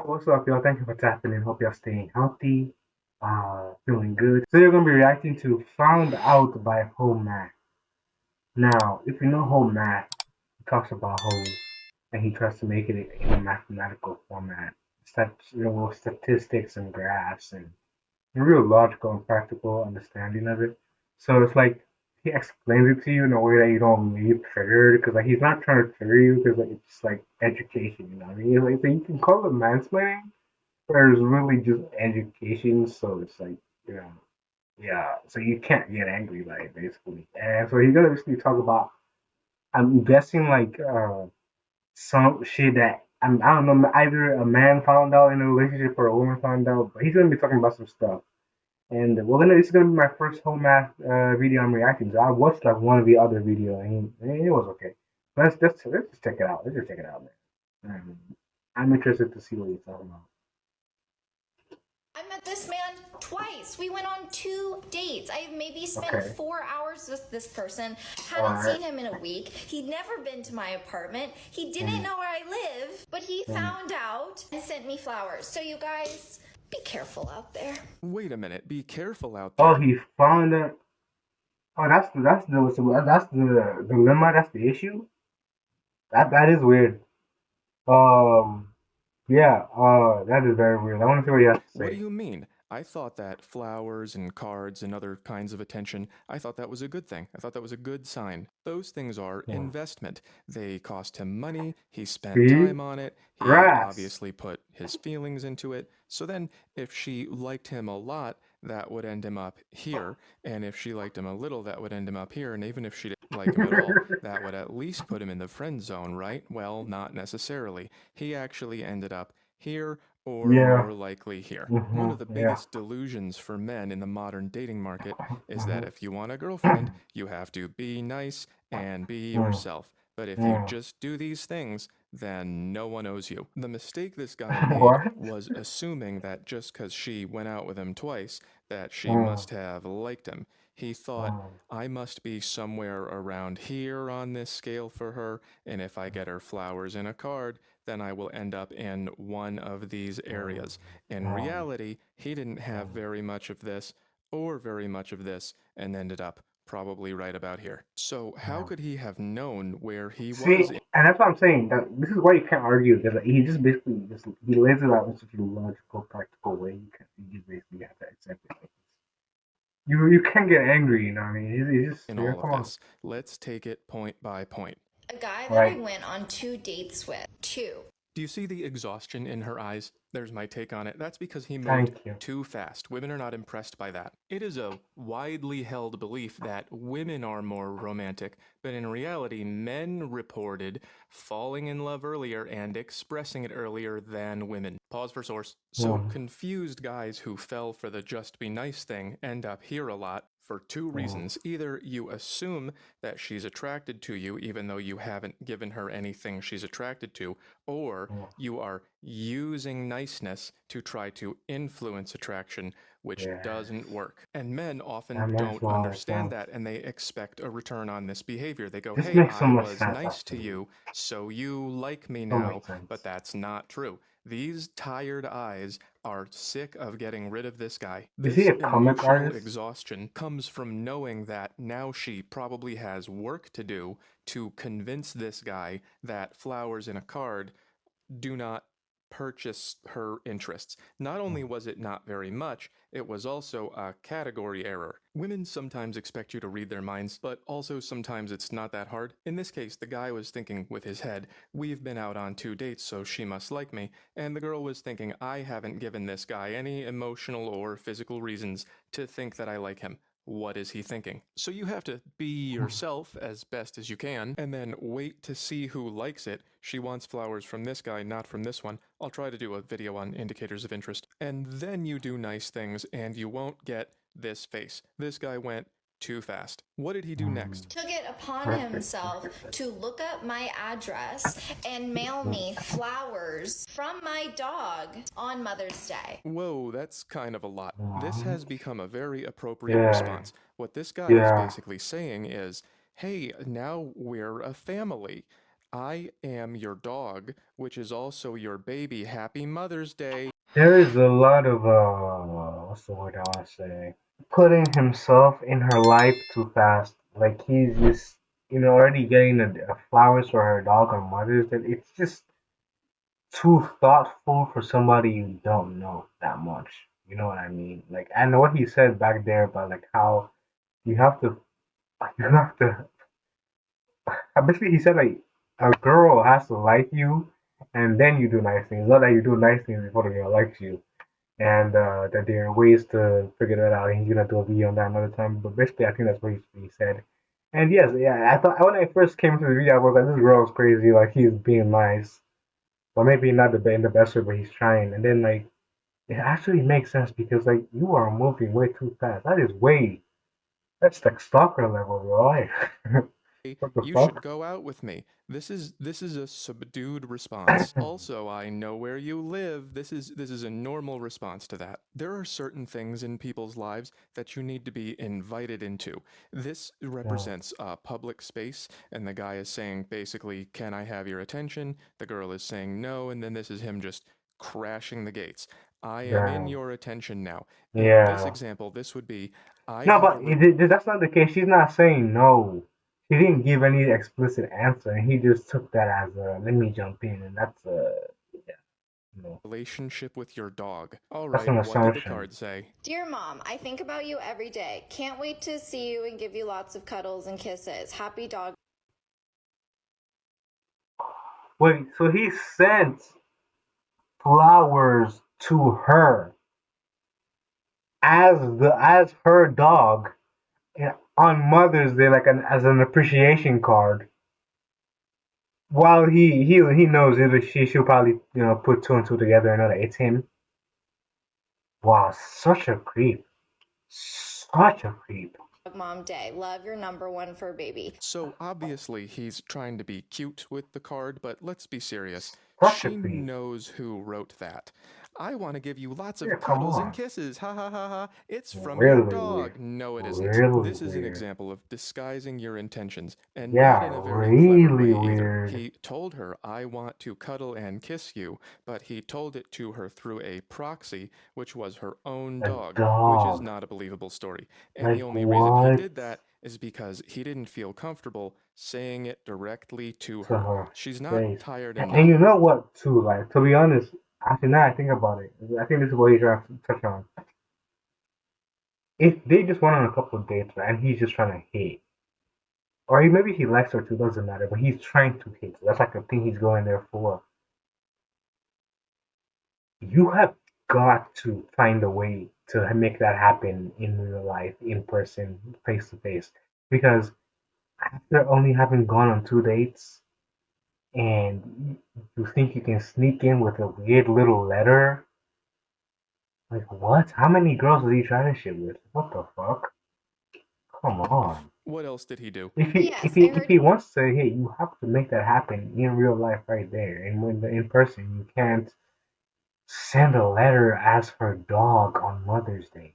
What's up, y'all? Thank you for tapping in. Hope y'all staying healthy, feeling good. So you're gonna be reacting to "Found Out" by Home Math. Now, if you know Home Math, he talks about hoes, and he tries to make it in a mathematical format, such with statistics and graphs and real logical and practical understanding of it. So it's like he explains it to you in a way that you don't leave triggered because like he's not trying to trigger you because like it's like education, you know what I mean? Like so you can call it mansplaining there's really just education, so it's like, you know, yeah, so you can't get angry by it basically. And so he's gonna basically talk about, I'm guessing like some shit that I don't know, either a man found out in a relationship or a woman found out, but he's gonna be talking about some stuff. And well, then this is gonna be my first home math video I'm reacting to. I watched like one of the other video and it was okay. Let's just check it out. Let's just check it out, man. I'm interested to see what he's talking about. I met this man twice. We went on 2 dates. I maybe spent Okay, 4 hours with this person. all Hadn't right. seen him in a week. He'd never been to my apartment. He didn't Mm, know where I live, but he mm. found out and sent me flowers. So you guys, be careful out there. Wait a minute, be careful out Oh, there. he found it. Oh, that's the dilemma. That's the issue. That is weird. Um, yeah. That is very weird. I want to see what he has to What do say. you mean? I thought that flowers and cards and other kinds of attention, I thought that was a good thing. I thought that was a good sign. Those things are Yeah. investment. They cost him money, he spent See, time on it, he grass. obviously put his feelings into it. So then, if she liked him a lot, that would end him up here. And if she liked him a little, that would end him up here. And even if she didn't like him at all, that would at least put him in the friend zone, right? Well, not necessarily. He actually ended up here or Yeah. more likely here. One Hmm. of the Yeah. biggest delusions for men in the modern dating market is that Hmm. if you want a girlfriend, you have to be nice and be Mm, yourself. But if you mm. just do these things, then no one owes you. The mistake this guy made What? was assuming that just because she went out with him twice, that she Mm, must have liked him. He thought, mm, I must be somewhere around here on this scale for her, and if I get her flowers in a card, then I will end up in one of these mm, areas. In mm, reality, he didn't have mm. very much of this or very much of this and ended up probably right about here. So, how Mm. could he have known where he See, was? and that's what I'm saying. That this is why you can't argue because he just basically just he lays it out in such a logical, practical way. You just basically have to accept it. You can't get angry. You know what I mean? He's just In yeah. all of Come on, this? Let's take it point by point. A guy that I right? went on 2 dates with. Two. Do you see the exhaustion in her eyes? There's my take on it. That's because he moved Thank you. too fast. Women are not impressed by that. It is a widely held belief that women are more romantic, but in reality, men reported falling in love earlier and expressing it earlier than women. Pause for source. So, Mm, confused guys who fell for the just be nice thing end up here a lot for two mm, reasons. Either you assume that she's attracted to you even though you haven't given her anything she's attracted to, or mm. you are using niceness to try to influence attraction, which Yes, doesn't work. And men often that makes don't a lot of understand sense. that and they expect a return on this behavior. They go, This hey, makes so I much was sense nice to actually. you, so you like me So now, much but sense. that's not true. These tired eyes are sick of getting rid of this guy. Is he This a comic emotional artist? exhaustion comes from knowing that now she probably has work to do to convince this guy that flowers in a card do not purchase her interests. Not only was it not very much, it was also a category error. Women sometimes expect you to read their minds, but also sometimes it's not that hard. In this case, the guy was thinking with his head, we've been out on 2 dates, so she must like me, and the girl was thinking, I haven't given this guy any emotional or physical reasons to think that I like him. What is he thinking? So you have to be yourself as best as you can, and then wait to see who likes it. She wants flowers from this guy, not from this one. I'll try to do a video on indicators of interest. And then you do nice things, and you won't get this face. This guy went too fast. What did he do Mm, next? Took it upon perfect. himself to look up my address and mail me flowers from my dog on Mother's Day. Whoa, that's kind of a lot. This Mm, has become a very appropriate yeah, response. What this guy is yeah. basically saying is, hey, now we're a family. I am your dog, which is also your baby. Happy Mother's Day. There is a lot of what's the word I want to say? Putting himself in her life too fast. Like he's just already getting a flowers for her dog on Mother's Day. It's just too thoughtful for somebody you don't know that much. You know what I mean? Like, and what he said back there about like how you have to, you have to. Basically, he said like a girl has to like you, and then you do nice things. Not that you do nice things before the girl likes you, and that there are ways to figure that out. And he's gonna do a video on that another time. But basically, I think that's what he said. And yes, yeah, I thought when I first came to the video, I was like, this girl is crazy. Like he's being nice, but maybe not in the best way, but he's trying. And then like it actually makes sense because like you are moving way too fast. That's like stalker level, bro. Like what the You should fuck? go out with me. This is a subdued response. Also, I know where you live. This is a normal response to that. There are certain things in people's lives that you need to be invited into. This Oh, represents a public space, and the guy is saying basically, "Can I have your attention?" The girl is saying no, and then this is him just crashing the gates. I am in damn. your attention now. In this Yeah. example, this would be I No, have but a that's not the case. She's not saying no. She didn't give any explicit answer, and he just took that as a let me jump in, and yeah, you know, relationship with your dog. All that's right, an what did the assumption. card say? Dear Mom, I think about you every day. Can't wait to see you and give you lots of cuddles and kisses. Happy Dog Wait, so he sent flowers to her as her dog on Mother's Day, like as an appreciation card. While he knows it, she'll probably put two and two together and know that it's him. Wow, such a creep, such a creep, Mom Day. Love your number one fur baby. So obviously he's trying to be cute with the card, but let's be serious. such a She creep. knows who wrote that. I want to give you lots Yeah, of come cuddles and on. kisses. Ha ha ha ha. It's from your Really weird. dog. No, it isn't. Really This is an weird. example of disguising your intentions, and not Yeah, in a very clever really way either. weird. He told her, I want to cuddle and kiss you, but he told it to her through a proxy, which was her own A dog, which is dog. not a believable story. And the Like only reason he what? did that is because he didn't feel comfortable saying it directly to To her. her She's not face. tired And enough. you know what too, like to be honest, actually now I think about it, I think this is what he's trying to touch on. If they just went on a couple of dates, right, and he's just trying to hit. Or maybe he likes her too, doesn't matter, but he's trying to hit. So that's like the thing he's going there for. You have got to find a way to make that happen in real life, in person, face to face. Because after only having gone on two dates and you think you can sneak in with a weird little letter, like what? How many girls is he trying to shit with? What the fuck? Come on. What else did he do? If he if Yes, he I if heard he wants to, hey, you have to make that happen in real life right there. And when in person, you can't send a letter as her dog on Mother's Day.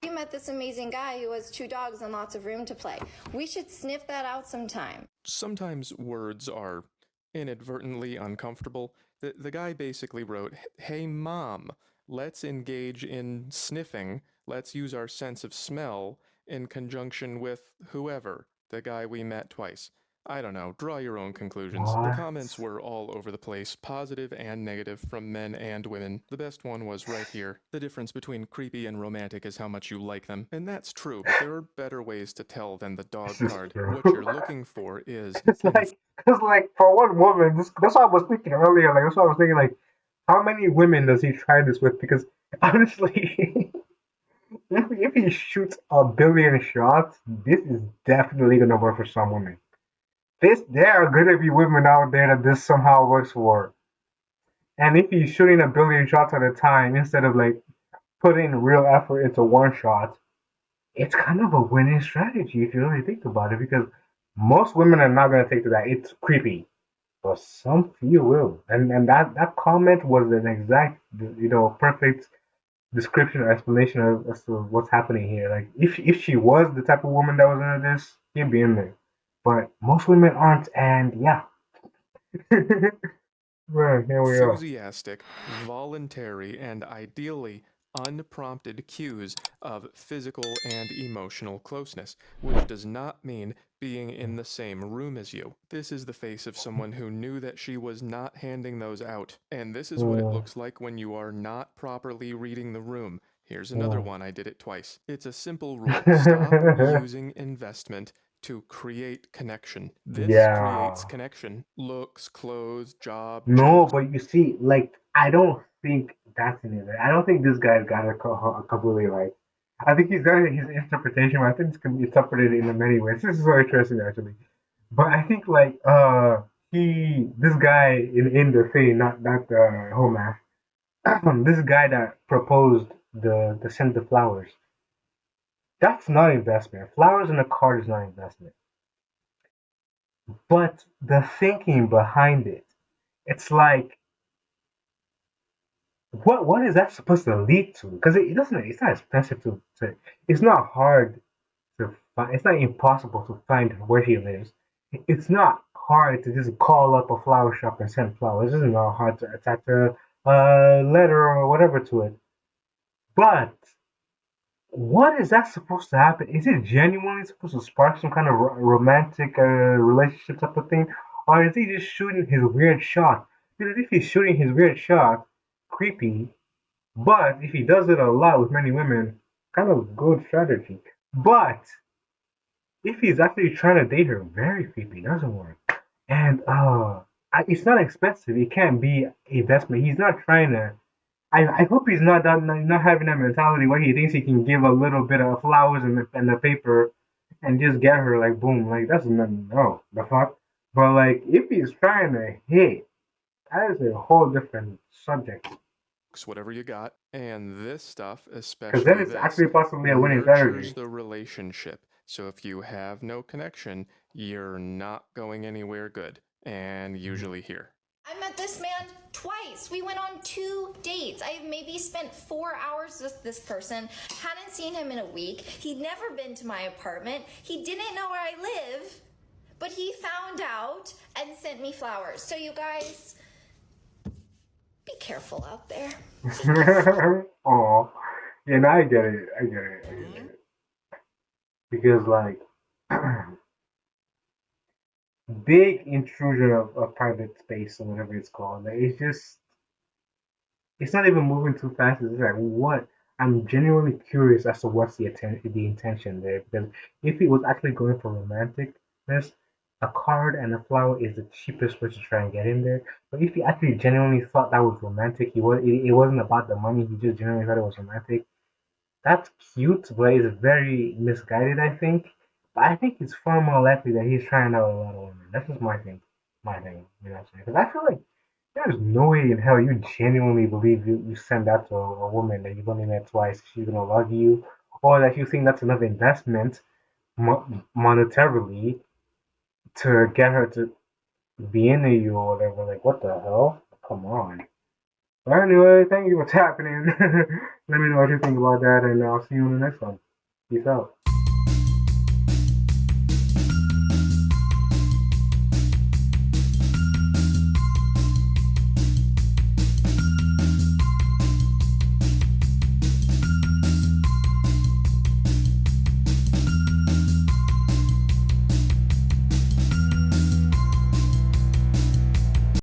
you met this amazing guy who has two dogs and lots of room to play. We should sniff that out sometime. Sometimes words are inadvertently uncomfortable. The guy basically wrote, Hey mom, let's engage in sniffing. Let's use our sense of smell in conjunction with whoever, the guy we met twice. I don't know, draw your own conclusions. The What? comments were all over the place, positive and negative from men and women. The best one was right here. The difference between creepy and romantic is how much you like them. And that's true, but there are better ways to tell than the This dog is card. true. What you're looking for is It's like, it's like for one woman, that's what I was thinking earlier. Like that's what I was thinking. Like, how many women does he try this with? Because honestly, if he shoots a billion shots, this is definitely gonna work for some women. There are gonna be women out there that this somehow works for. And if he's shooting a billion shots at a time instead of like putting real effort into one shot, it's kind of a winning strategy if you really think about it. Because most women are not gonna take to that. It's creepy, but some few will. And that comment was an exact perfect description or explanation as to what's happening here. Like if she was the type of woman that was into this, he'd be in there. but most women aren't, and yeah. Right, here we are. Enthusiastic, voluntary, and ideally unprompted cues of physical and emotional closeness, which does not mean being in the same room as you. This is the face of someone who knew that she was not handing those out. And this is what it Mm, looks like when you are not properly reading the room. Here's another mm. one. I did it twice. It's a simple rule. Stop using investment to create connection. This creates Yeah. connection. Looks, clothes, job, No, jokes. but you see, like, I don't think that's in it. I don't think this guy's got it completely right. I think he's got his interpretation, but I think it's can be interpreted in many ways. This is so interesting, actually. But I think, like, this guy in the thing, not the Homer, this guy that proposed the send the flowers. That's not investment. Flowers in a card is not investment. But the thinking behind it, it's like, what is that supposed to lead to? Because it doesn't. It's not expensive to. It's not hard to find. It's not impossible to find where he lives. It's not hard to just call up a flower shop and send flowers. It's not hard to attach a letter or whatever to it. But what is that supposed to happen? Is it genuinely supposed to spark some kind of romantic relationship type of thing, or is he just shooting his weird shot? Because if he's shooting his weird shot, creepy. But if he does it a lot with many women, kind of good strategy. But if he's actually trying to date her, very creepy, doesn't work. And it's not expensive. It can't be investment. He's not trying to. I hope he's not having that mentality where he thinks he can give a little bit of flowers and the paper and just get her like boom, like that's no the fuck. But like if he's trying to hit, that is a whole different subject. Whatever you got. And this stuff, Because then especially it's this, actually possibly a winning nurtures strategy. the relationship. So if you have no connection, you're not going anywhere good. And usually here. I met this man twice. We went on 2 dates. I maybe spent 4 hours with this person, hadn't seen him in a week. He'd never been to my apartment. He didn't know where I live, but he found out and sent me flowers. So, you guys, be careful out there. Oh, yeah, no, I get it. I get it. I get it. Because like big intrusion of private space or whatever it's called. Like, it's not even moving too fast. It's like what? I'm genuinely curious as to what's the intention there. Because if he was actually going for romanticness, a card and a flower is the cheapest way to try and get in there. But if he actually genuinely thought that was romantic, it wasn't about the money. He just genuinely thought it was romantic. That's cute, but it's very misguided, I think. But I think it's far more likely that he's trying out a lot of women. That's just my thing. My thing. You know what I'm saying? Because I feel like there's no way in hell you genuinely believe you send that to a woman that you've only met twice, she's gonna love you, or that you think that's enough investment monetarily to get her to be into you or whatever. Like, what the hell? Come on. But anyway, thank you for tapping in. Let me know what you think about that, and I'll see you in the next one. Peace out.